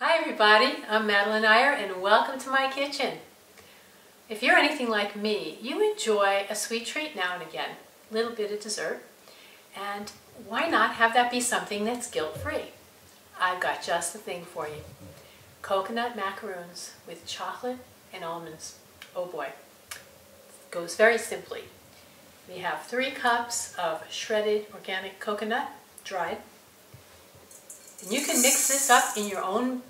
Hi everybody, I'm Madeline and welcome to my kitchen. If you're anything like me, you enjoy a sweet treat now and again, a little bit of dessert, and why not have that be something that's guilt-free? I've got just the thing for you. Coconut macaroons with chocolate and almonds. Oh boy, it goes very simply. We have 3 cups of shredded organic coconut, dried. And you can mix this up in your own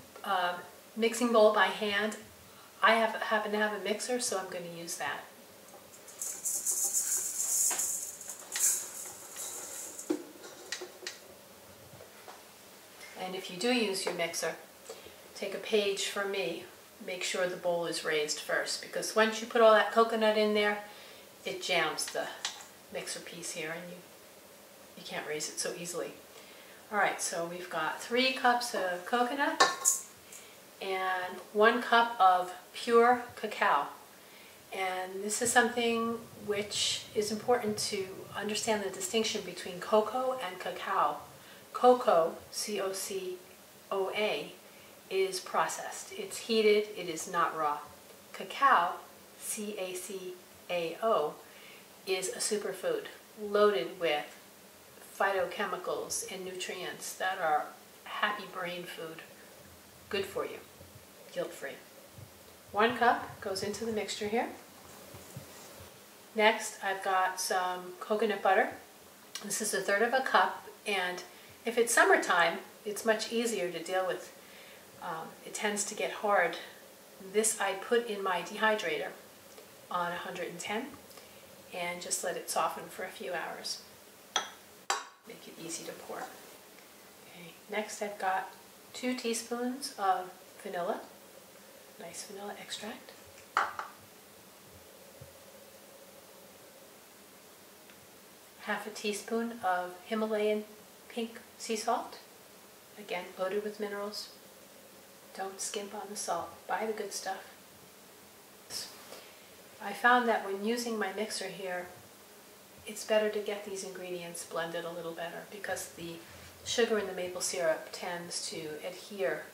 mixing bowl by hand. I happen to have a mixer, so I'm going to use that. And if you do use your mixer, take a page from me. Make sure the bowl is raised first, because once you put all that coconut in there, it jams the mixer piece here and you can't raise it so easily. Alright, so we've got 3 cups of coconut and 1 cup of pure cacao. And this is something which is important to understand the distinction between cocoa and cacao. Cocoa, C-O-C-O-A, is processed. It's heated, it is not raw. Cacao, C-A-C-A-O, is a superfood loaded with phytochemicals and nutrients that are happy brain food, good for you, guilt-free. 1 cup goes into the mixture here. Next, I've got some coconut butter. This is 1/3 cup, and if it's summertime, it's much easier to deal with. It tends to get hard. This I put in my dehydrator on 110 and just let it soften for a few hours. Make it easy to pour. Okay. Next, I've got 2 teaspoons of vanilla, nice vanilla extract. Half a teaspoon of Himalayan pink sea salt, again loaded with minerals. Don't skimp on the salt, buy the good stuff. I found that when using my mixer here, it's better to get these ingredients blended a little better because the sugar in the maple syrup tends to adhere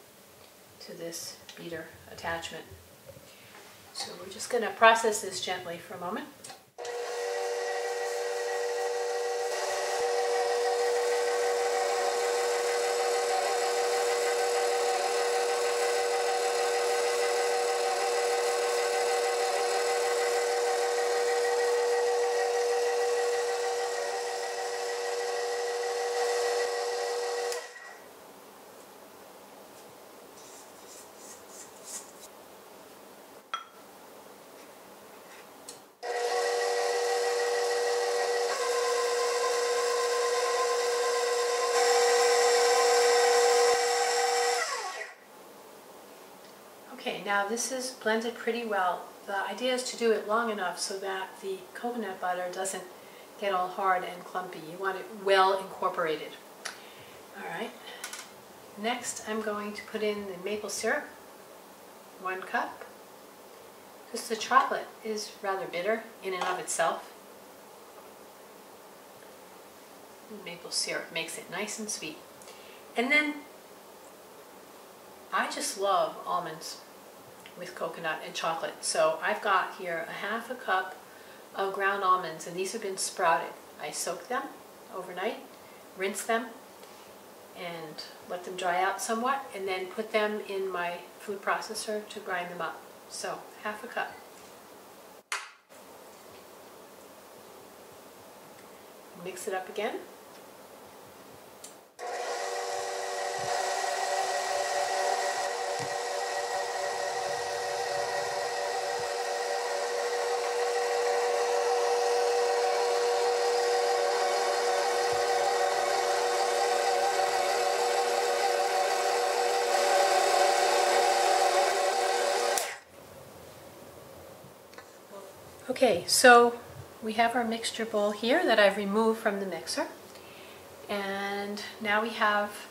to this beater attachment. So we're just going to process this gently for a moment. Okay, now this is blended pretty well. The idea is to do it long enough so that the coconut butter doesn't get all hard and clumpy. You want it well incorporated. Alright, next I'm going to put in the maple syrup, 1 cup. Because the chocolate is rather bitter in and of itself. The maple syrup makes it nice and sweet. And then I just love almonds with coconut and chocolate. So I've got here 1/2 cup of ground almonds, and these have been sprouted. I soaked them overnight, rinsed them, and let them dry out somewhat, and then put them in my food processor to grind them up. So 1/2 cup. Mix it up again. Okay, so we have our mixture bowl here that I've removed from the mixer, and now we have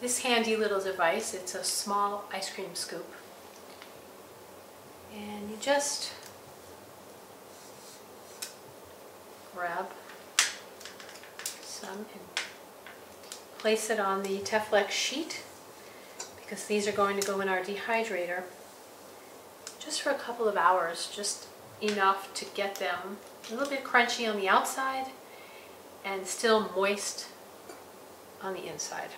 this handy little device. It's a small ice cream scoop, and you just grab some and place it on the Teflex sheet, because these are going to go in our dehydrator just for a couple of hours, just enough to get them a little bit crunchy on the outside and still moist on the inside.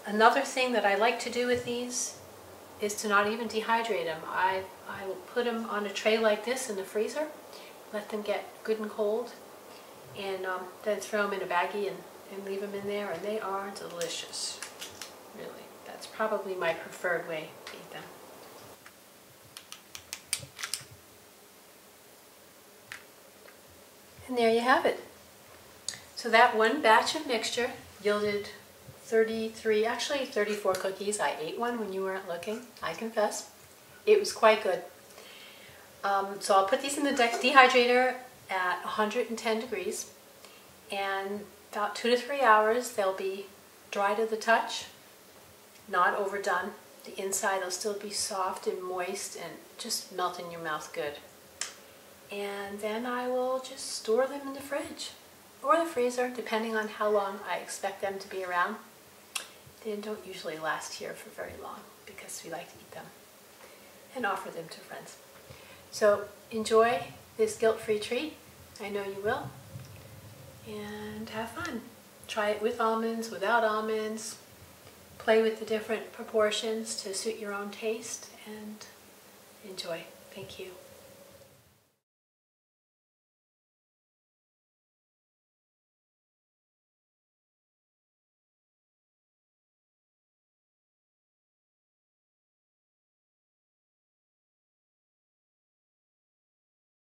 Another thing that I like to do with these is to not even dehydrate them. I will put them on a tray like this in the freezer, let them get good and cold, and then throw them in a baggie and leave them in there, and they are delicious. Really, that's probably my preferred way to eat them. And there you have it. So that one batch of mixture yielded 33, actually 34 cookies. I ate one when you weren't looking, I confess. It was quite good. So I'll put these in the dehydrator at 110 degrees, and about 2 to 3 hours they'll be dry to the touch, not overdone. The inside will still be soft and moist and just melt in your mouth good. And then I will just store them in the fridge or the freezer, depending on how long I expect them to be around. They don't usually last here for very long because we like to eat them and offer them to friends. So enjoy this guilt-free treat. I know you will. And have fun. Try it with almonds, without almonds. Play with the different proportions to suit your own taste and enjoy. Thank you.